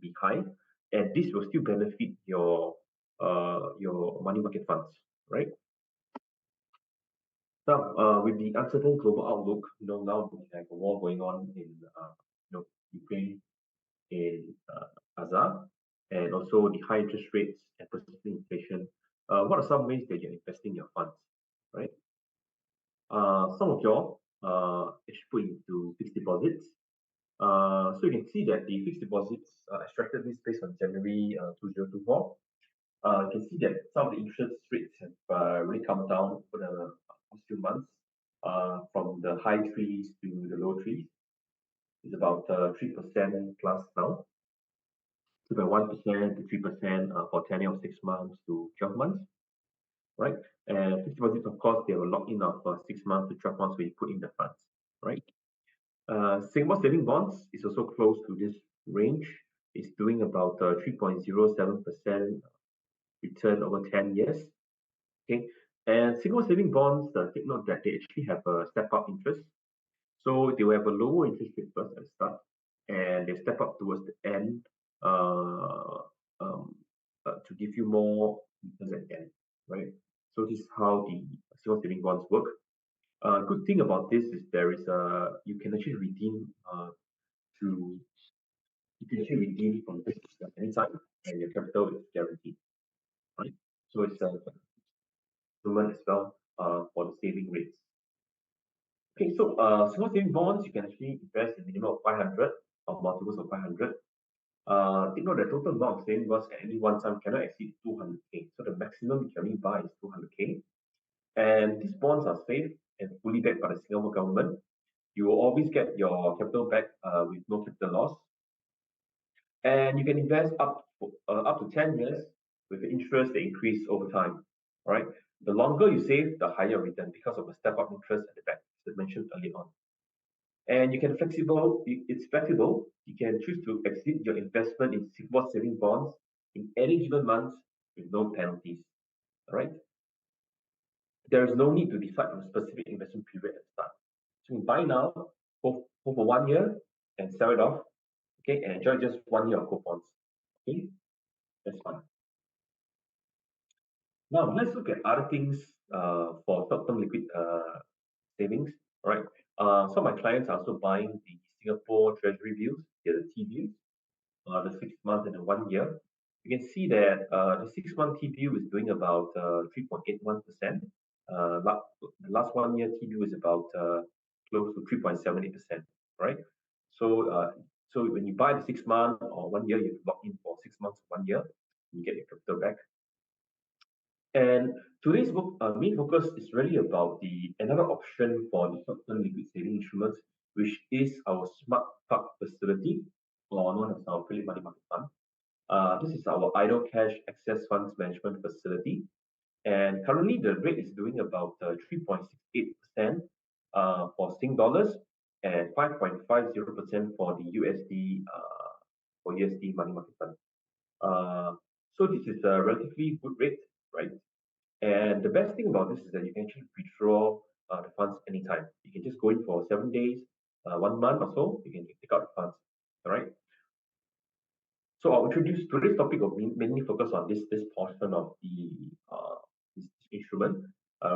be high, and this will still benefit your money market funds, right? Now, with the uncertain global outlook, now we have a war going on in Ukraine, in Gaza, and also the high interest rates and persistent inflation. What are some ways that you're investing your funds, right? Some of y'all actually put into fixed deposits. So you can see that the fixed deposits extracted this based on January 2024. You can see that some of the interest rates have really come down for the past few months, from the high threes to the low threes. It's about 3% plus now, 2.1% to 3% for tenure of 6 months to 12 months, right? And fixed deposits, of course, they will lock in of 6 months to 12 months when you put in the funds, right? Singapore saving bonds is also close to this range. It's doing about 3.07% return over 10 years. Okay, and Singapore saving bonds, take note that they actually have a step-up interest. So they will have a lower interest rate first at the start, and they step up towards the end to give you more returns at the end, right? So this is how the Singapore saving bonds work. Good thing about this is you can actually redeem to you can actually redeem from this at any time, and your capital is guaranteed, right? So it's a instrument as well for the saving rates. Okay, so small saving bonds, you can actually invest in minimum of 500 or multiples of 500. Take note the total amount of saving bonds at any one time cannot exceed 200K. So the maximum you can only buy is 200K. And these bonds are safe and fully backed by the Singapore government. You will always get your capital back with no capital loss. And you can invest up to 10 years with the interest that increase over time, right? The longer you save, the higher return because of the step-up interest at the back, as I mentioned earlier on. And it's flexible. You can choose to exit your investment in Singapore saving bonds in any given month with no penalties, all right? There is no need to decide on a specific investment period at the start. So you buy now, hold for 1 year, and sell it off, okay, and enjoy just 1 year of coupons, okay? That's fine. Now let's look at other things for short-term liquid savings. All right. Some of my clients are also buying the Singapore Treasury bills, the T-bills, the 6 months and the 1 year. You can see that the 6 month T-bill is doing about 3.81%. The last 1 year T-bill is about close to 3.78%. Right. So when you buy the 6 month or 1 year, you lock in for 6 months, 1 year, you get your capital back. And today's main focus is really about another option for the short-term liquid saving instruments, which is our Smart Park facility, or known as our affiliate money market fund. This is our idle cash access funds management facility, and currently the rate is doing about 3.68% for Sing dollars and 5.50% for the USD money market fund. So this is a relatively good rate, right? And the best thing about this is that you can actually withdraw the funds anytime. You can just go in for 7 days, 1 month or so, you can take out the funds. All right. So I'll introduce today's topic of mainly focus on this portion of this instrument,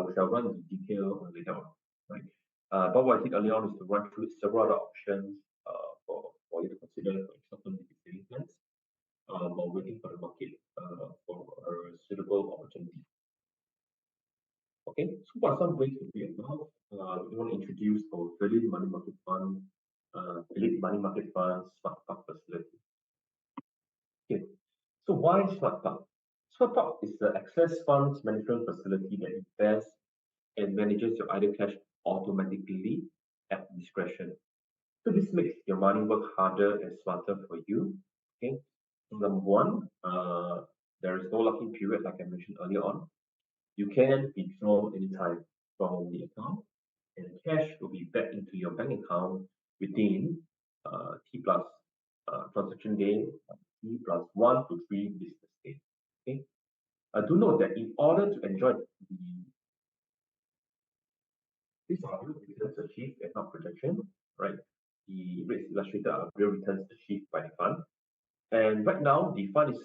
which I'll run in detail later on. Right. But what I did earlier on is to run through several other options for you to consider for short-term saving plans while waiting for the market for a suitable opportunity. Okay, so what are some ways to do it now? We want to introduce our affiliate money market fund, affiliate money market fund, Smart Park facility. Okay, so why Smart Park? Smart Park is the access funds management facility that invests and manages your idle cash automatically at discretion. So this makes your money work harder and smarter for you. Okay, so number one, there is no locking period like I mentioned earlier on. You can withdraw anytime from the account, and cash will be back into your bank account within T plus transaction day, T plus 1 to 3 business days. Okay. Do note that in order to enjoy these are real returns achieved and not projection, right? The rates illustrated are real returns achieved by the fund. And right now, the fund is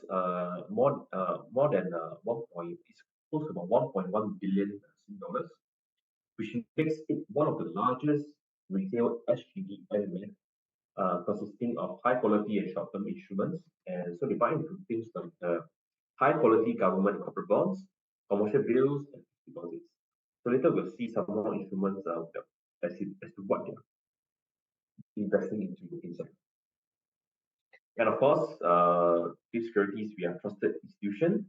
more than it's close to about 1.1 billion Sing dollars, which makes it one of the largest retail SGD element, consisting of high quality and short term instruments. And so they buy into things like high quality government and corporate bonds, commercial bills, and deposits. So later we'll see some more instruments as to what they're investing into inside. And of course, these securities, we are trusted institution,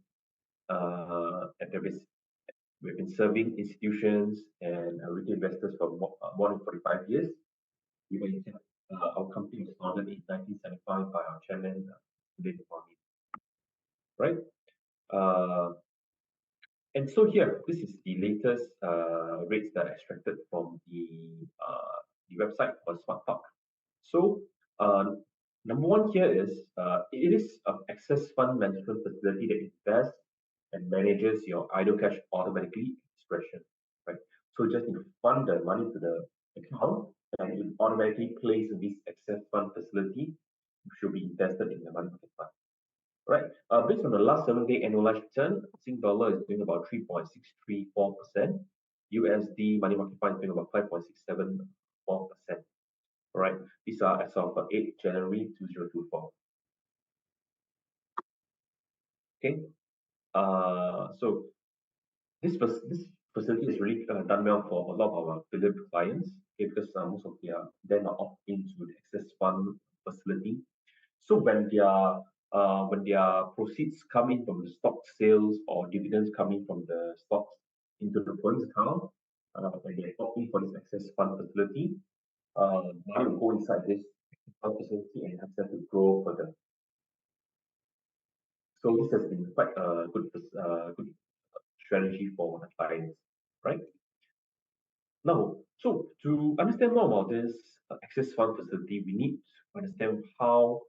and we've been serving institutions and retail investors for more than 45 years. Our company was founded in 1975 by our chairman, David Kwame, right? Uh, and so here, this is the latest rates that are extracted from the website for Smart Park. So, number one here is it is an access fund management facility that invests and manages your idle cash automatically at discretion, right? So, you just need to fund the money to the account, and it automatically plays in this access fund facility, which should be invested in the money market fund, right? Based on the last 7-day annualized return, Sing dollar is doing about 3.634%. USD money market fund is doing about 5.674%. Right, these are as of 8 January 2024. Okay, so this facility is really done well for a lot of our affiliate clients, okay, because most of them are opt into the access fund facility. So when their proceeds come in from the stock sales or dividends coming from the stocks into the funds account, when they opt in for this access fund facility, money will go inside this fund facility and help them to grow further. So this has been quite a good strategy for the clients, right? Now, so to understand more about this access fund facility, we need to understand how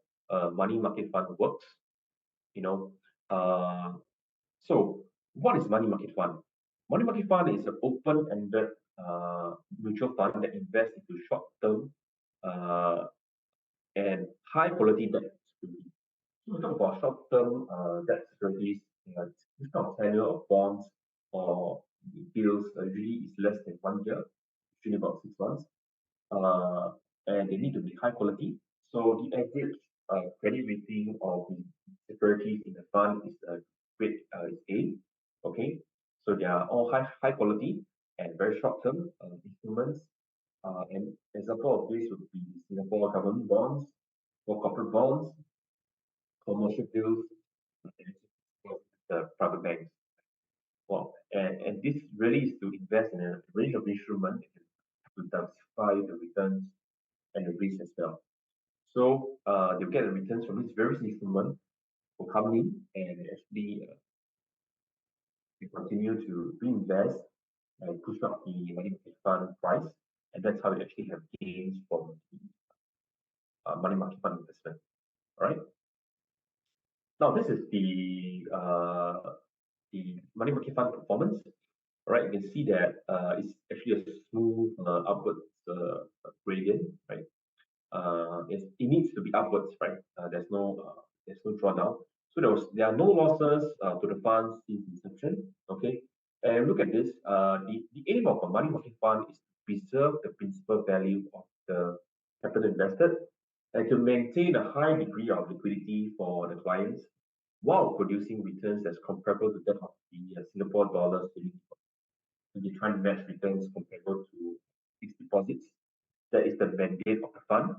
money market fund works. You know, uh, so what is money market fund? Money market fund is an open-ended mutual fund that invests into short-term uh, and high-quality debt securities. So we talk about short-term debt securities, this kind of tenure of bonds or bills usually is less than 1 year, usually about 6 months, uh, and they need to be high quality. So the average credit rating of the securities in the fund is grade is A. Okay, so they are all high quality and very short-term instruments. An example of this would be Singapore government bonds or corporate bonds, commercial bills, the private banks. Well, and this really is to invest in a range of instruments to diversify the returns and the risk as well. So they'll get the returns from these various instruments will come in and actually they continue to reinvest and push up the money market fund price. And that's how we actually have gains from the money market fund investment. All right. Now this is the money market fund performance. Right, you can see that it's actually a smooth upwards gradient, right? It needs to be upwards, right? There's no drawdown. So there are no losses to the funds since inception. Okay, and look at this. The aim of a money market fund is to preserve the principal value of the capital invested and to maintain a high degree of liquidity for the clients while producing returns that's comparable to that of the Singapore dollar savings, and they try to match returns comparable to fixed deposits. That is the mandate of the fund.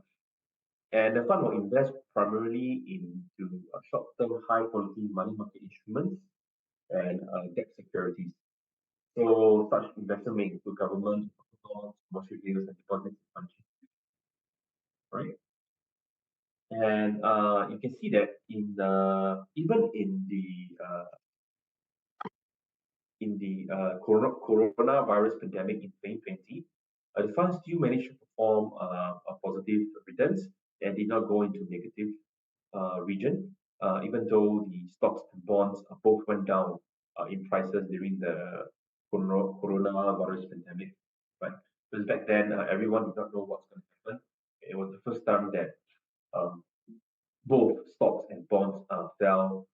And the fund will invest primarily into short-term, high-quality money market instruments and debt securities. So such investment may include government bonds, commercial bills, and deposits in countries, right? And you can see that even in the coronavirus pandemic in 2020, the fund still managed to perform a positive returns and did not go into negative region, even though the stocks and bonds both went down in prices during the coronavirus pandemic. Right? Because back then, everyone did not know what's going to happen. It was the first time that um, both stocks and bonds fell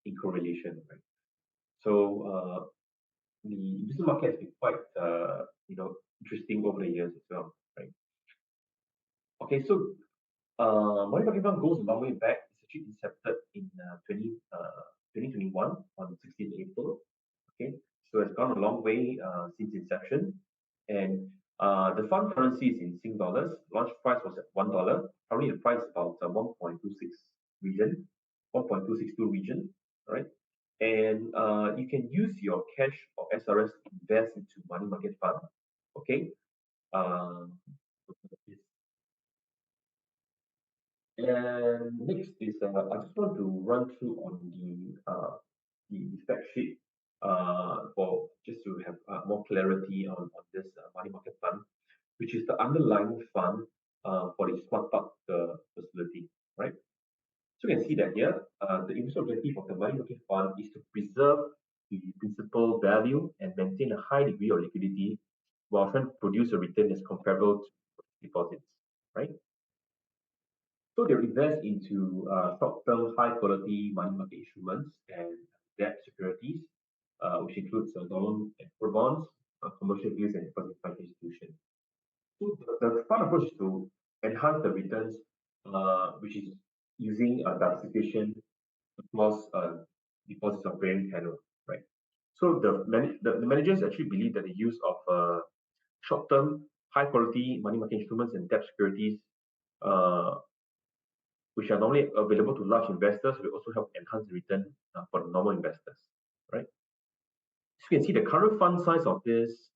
in correlation, right? So the investment market has been quite interesting over the years as well, right? Okay, so money market fund goes a long way back. It's actually incepted in 2021 on 16th April. Okay, so it's gone a long way since inception, and the fund currency is in Sing dollars. Launch price was at $1. Currently, the price is about 1.26 region, 1.262 region, right? And you can use your cash or SRS to invest into money market fund. Okay. Um, and next is I just want to run through on the fact sheet for just to have more clarity on this money market fund, which is the underlying fund for the smart park facility, right? So you can see that here, the investment objective of the money market fund is to preserve the principal value and maintain a high degree of liquidity while trying to produce a return that's comparable to deposits, right? So they invest into short-term, high-quality money market instruments and debt securities, which includes loan and core bonds, commercial bills, and deposit financial institutions. So the fund approach is to enhance the returns, which is using diversification across deposits of varying tenor, right? So the managers actually believe that the use of short-term, high-quality money market instruments and debt securities uh, which are normally available to large investors, will also help enhance the return for the normal investors, right? So you can see the current fund size of this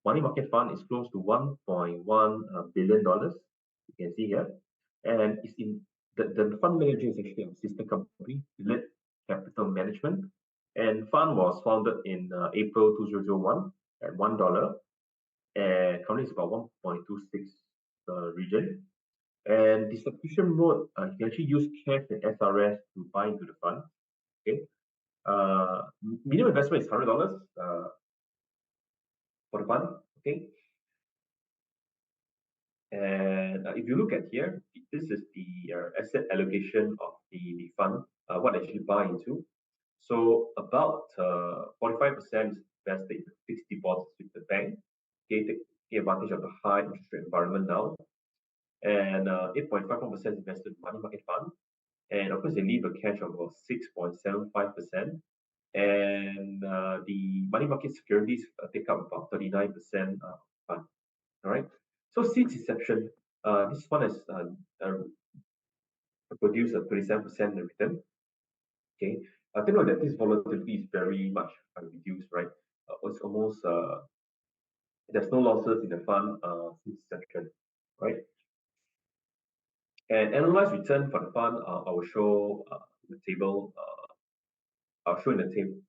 money market fund is close to $1.1 billion. You can see here, and it's in the fund manager is actually a sister company, Led Capital Management, and fund was founded in April 2001 at $1, and currently it's about 1.26 region. And the subscription mode, you can actually use cash and SRS to buy into the fund. Okay. Minimum investment is $100 for the fund. Okay. And if you look at here, this is the asset allocation of the fund, what they actually buy into. So about 45% is invested in fixed deposits with the bank. Okay, take advantage of the high interest rate environment now. And 8.51% invested in money market fund. And of course, they leave a cash of about 6.75%. And the money market securities take up about 39% fund. All right. So since inception, this fund has produced a 27% return. Okay. Take note that this volatility is very much reduced, right? It's almost there's no losses in the fund since inception, right? And annualized return for the fund, I will show the table. I'll show in the table.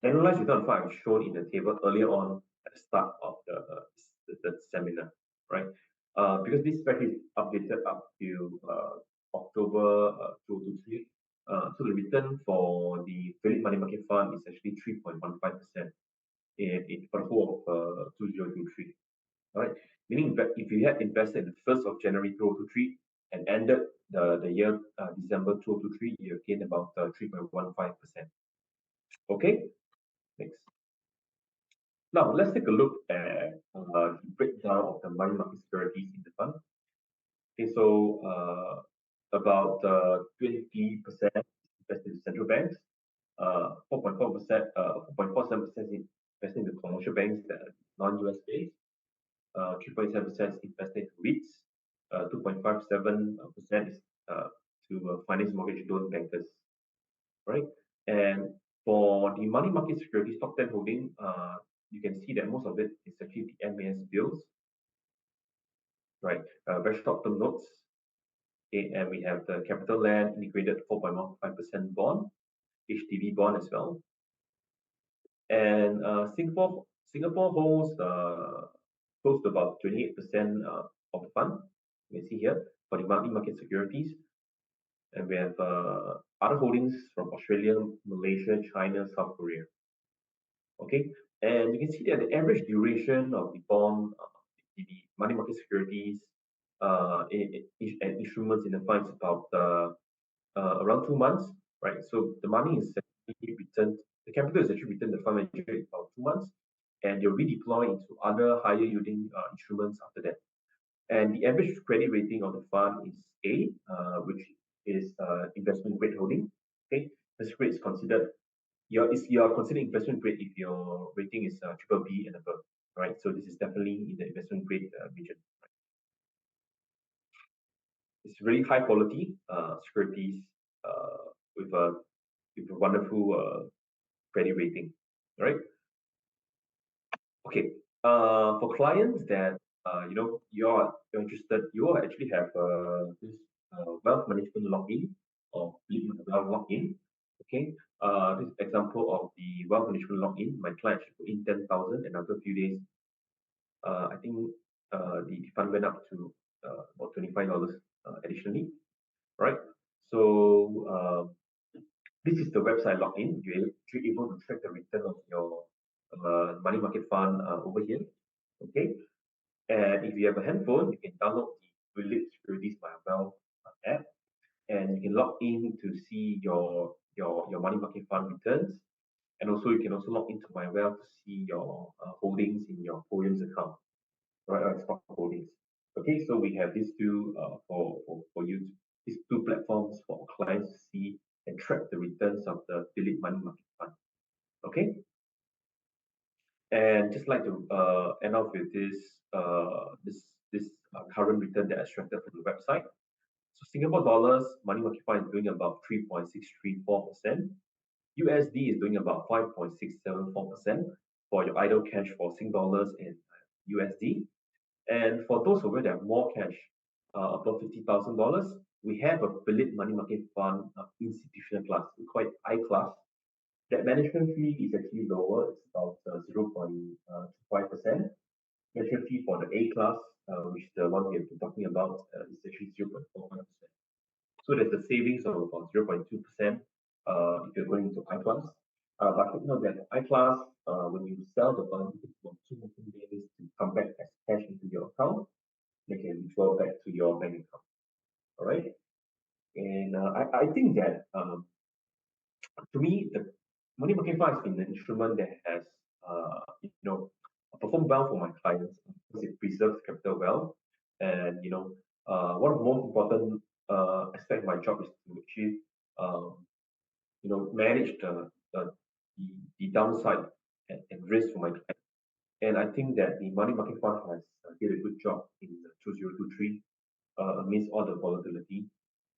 Annualized return on fund is shown in the table earlier on at the start of the seminar, right? Because this spec is updated up to October 2023. So the return for the Philip Money Market Fund is actually 3.15% for the whole of 2023. All right, meaning that if you had invested in the 1st of January 2023 and ended the year December 2023, you gained about 3.15%. Okay, next. Now, let's take a look at the breakdown of the money market securities in the fund. Okay, so about 20% invested in central banks, 4.4%, 4.47% invested in the commercial banks that are non-US based, 3.7% is invested in REITs, 2.57% is to finance mortgage loan bankers, right? And for the money market securities top 10 holding, you can see that most of it is actually the MAS bills, right? Very short-term notes. Okay, and we have the Capital Land integrated 4.15% bond, HDB bond as well. And Singapore holds close to about 28% of the fund. You can see here for the money market securities. And we have other holdings from Australia, Malaysia, China, South Korea. Okay, and you can see that the average duration of the bond, the money market securities and instruments in the fund is about around 2 months, right? So the money is actually returned, the capital is actually returned to the fund manager in about 2 months, and you'll redeploy into other higher yielding instruments after that. And the average credit rating of the fund is A, which is investment grade holding. Okay, this grade is considered you're considered investment grade if your rating is triple B and above, right? So this is definitely in the investment grade region. It's really high quality securities with a wonderful credit rating, right? Okay. For clients that you're interested, you will actually have this wealth management login or wealth login. Okay. This example of the wealth management login. My client should put in 10,000, and after a few days, I think the fund went up to about $25 additionally, right? So this is the website login. You're able to track the return of your money market fund over here. Okay. And if you have a handphone, you can download the Relate Securities by Wealth app, and you can log in to see your money market fund returns. And also, you can also log into my Wealth to see your holdings in your Poems account, right? Or stock holdings. Okay, so we have these two for you. These two platforms for clients to see and track the returns of the Philip Money Market Fund. Okay, and just like to end off with this current return that I extracted from the website. So Singapore dollars money market fund is doing about 3.634%. USD is doing about 5.674% for your idle cash for Sing dollars and USD. And for those of you that have more cash, above $50,000, we have a Philip Money Market Fund institutional class. We call it I class. That management fee is actually lower. It's about 0.25%. Management fee for the A class, which is the one we have been talking about, is actually 0.45%. So there's a savings of about 0.2% if you're going into I class. But take note that I class, when you sell the fund, it takes about 2 working days to come back as cash into your account. They can withdraw back to your bank account. All right. And I think that to me, the money market fund has been an instrument that has, performed well for my clients because it preserves capital well. And one of the most important aspects of my job is to achieve, manage the downside and risk for my client. And I think that the money market fund has did a good job in 2023 amidst all the volatility,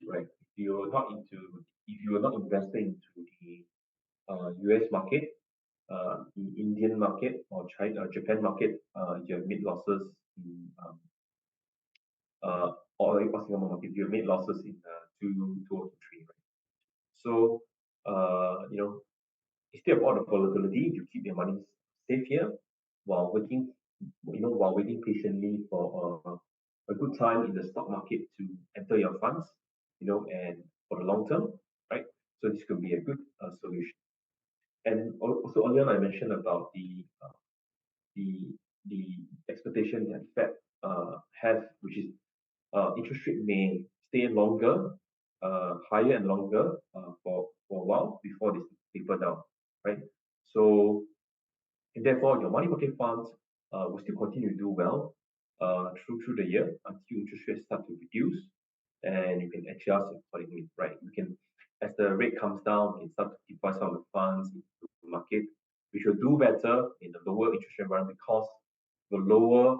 right? If you're not investing into the US market, the Indian market or China, Japan market, you have made losses in or Singapore market, you have made losses in 2023, right? So instead of all the volatility, you keep your money safe here while waiting patiently for a good time in the stock market to enter your funds, and for the long term, right? So this could be a good solution. And also earlier I mentioned about the the expectation that Fed has, which is interest rate may stay longer, higher and longer for a while before they taper down, right? So and therefore your money market funds will still continue to do well through the year until interest rates start to reduce, and you can adjust accordingly, right? You can, as the rate comes down, you can start to deploy some of the funds into the market, which will do better in the lower interest rate environment because the lower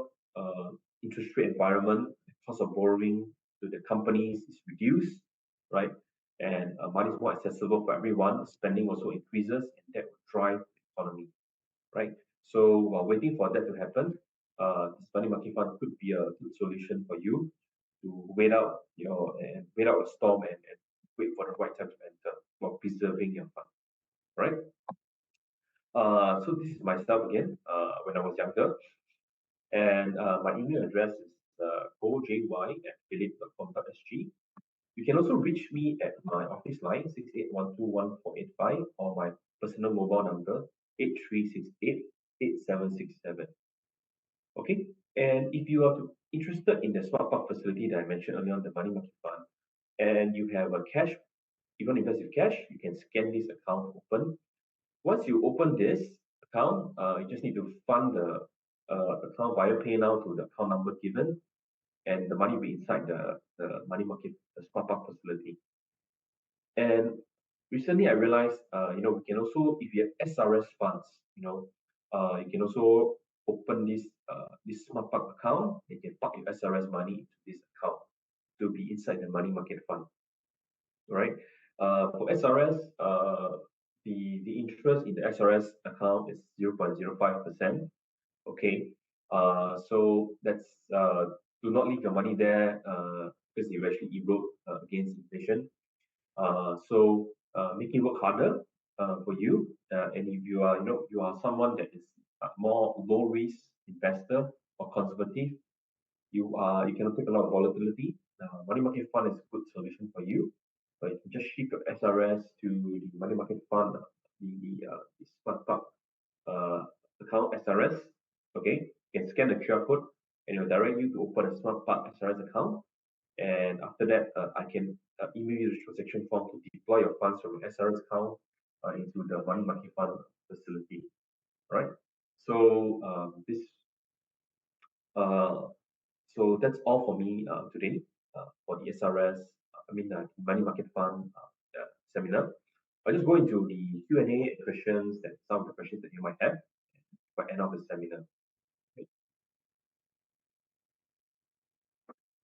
interest rate environment, the cost of borrowing to the companies is reduced, right? And money is more accessible for everyone. Spending also increases, and that will drive the economy, right? So while waiting for that to happen, this money market fund could be a good solution for you to wait out a storm and wait for the right time to enter while preserving your fund, right? So this is myself again when I was younger, and my email address is gojy@philip.com.sg. You can also reach me at my office line 68121485 or my personal mobile number 83688767. Okay, and interested in the smart park facility that I mentioned earlier on, the money market fund, and you have a cash, you want to invest with cash, you can scan this account open. Once you open this account, you just need to fund the account via PayNow to the account number given, and the money will be inside the money market, the smart park facility. And recently I realized, we can also, if you have SRS funds, you can also open this smart park account. You can park your SRS money into this account to be inside the money market fund, right? For SRS, the interest in the SRS account is 0.05%. Okay, so that's do not leave your money there because you actually erode against inflation. So make it work harder for you. And if you are, you are someone that is more low risk investor or conservative, you cannot take a lot of volatility. Money market fund is a good solution for you. But you can just shift your SRS to the money market fund, the smart park account SRS. Okay, you can scan the QR code and it will direct you to open a smart park SRS account. And after that, I can email you the transaction form to deploy your funds from your SRS account into the money market fund facility, right? So this, uh, so that's all for me today for the SRS, money market fund seminar. I'll just go into the Q&A questions and some of the questions that you might have by end of the seminar.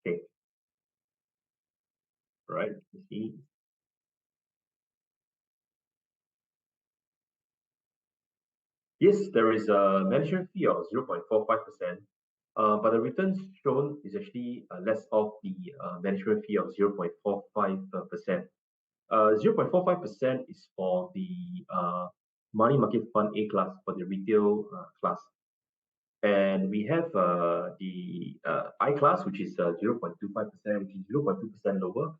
Okay, right. You see. Yes, there is a management fee of 0.45%, but the returns shown is actually less of the management fee of 0.45%. 0.45% is for the money market fund A class, for the retail class. And we have the I class, which is 0.25%, which is 0.2% lower.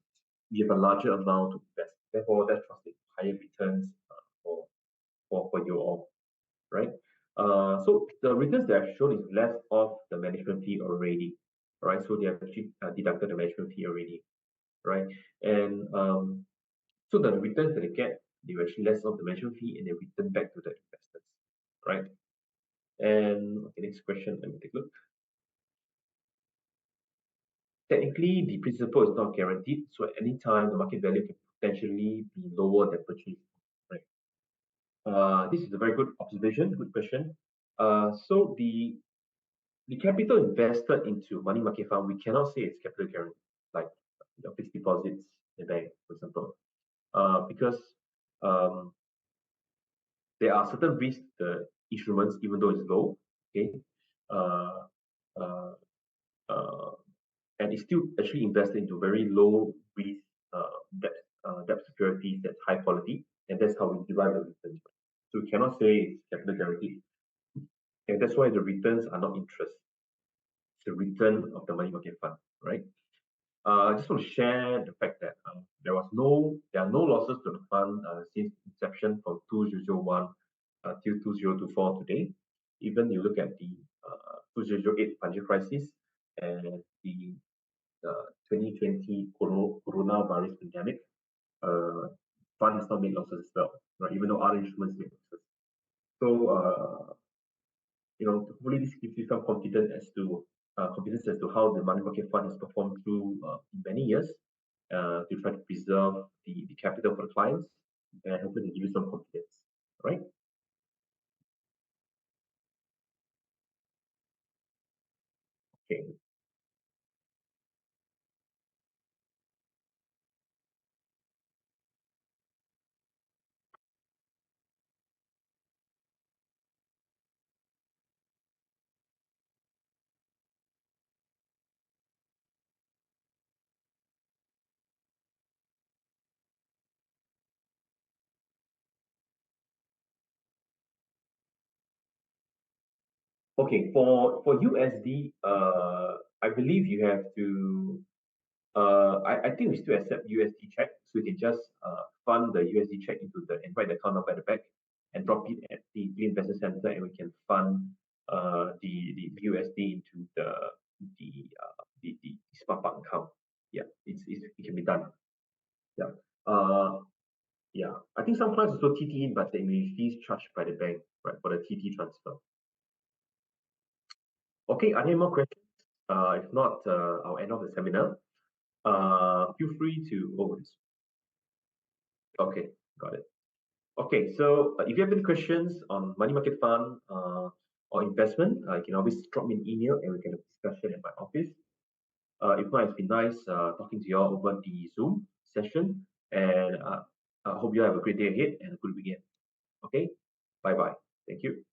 We have a larger amount to invest. Therefore, that translates to higher returns for you all, right? So the returns that I've shown is less of the management fee already, right? So they have actually deducted the management fee already, right? And so the returns that they get, they were actually less of the management fee and they return back to the investors, right? And okay, next question, let me take a look. Technically, the principal is not guaranteed, so at any time the market value can potentially be lower than purchase, right? This is a very good observation, good question. So the capital invested into money market fund, we cannot say it's capital guarantee, like fixed deposits in the bank, for example, because um, there are certain risks the instruments, even though it's low, okay, uh, uh, uh, and it's still actually invested into very low risk debt debt securities that's high quality, and that's how we derive the returns. So we cannot say it's capital guarantee, and that's why the returns are not interest, it's the return of the money market fund, right? I just want to share the fact that there are no losses to the fund since inception from 2001 till 2024 today. Even you look at the 2008 financial crisis and the 2020 coronavirus pandemic, uh, fund has not made losses as well, right? Even though other instruments made losses. So, hopefully this gives you some confidence as to how the money market fund has performed through many years to try to preserve the capital for the clients and hopefully give you some confidence, right? Okay. Okay, for USD, I believe you have to. I think we still accept USD check, so you can just fund the USD check into the and write the account number at the back and drop it at the investor center, and we can fund the USD into the smart bank account. Yeah, it can be done. Yeah. Uh, yeah. I think some clients also TT in, but they may fees charged by the bank, right, for the TT transfer. Okay, are there more questions? If not, I'll end off the seminar. Feel free to. Oh, okay, got it. Okay, so if you have any questions on money market fund or investment, you can always drop me an email and we can have a discussion at my office. If not, it's been nice talking to you all over the Zoom session, and I hope you have a great day ahead and a good weekend. Okay, bye bye. Thank you.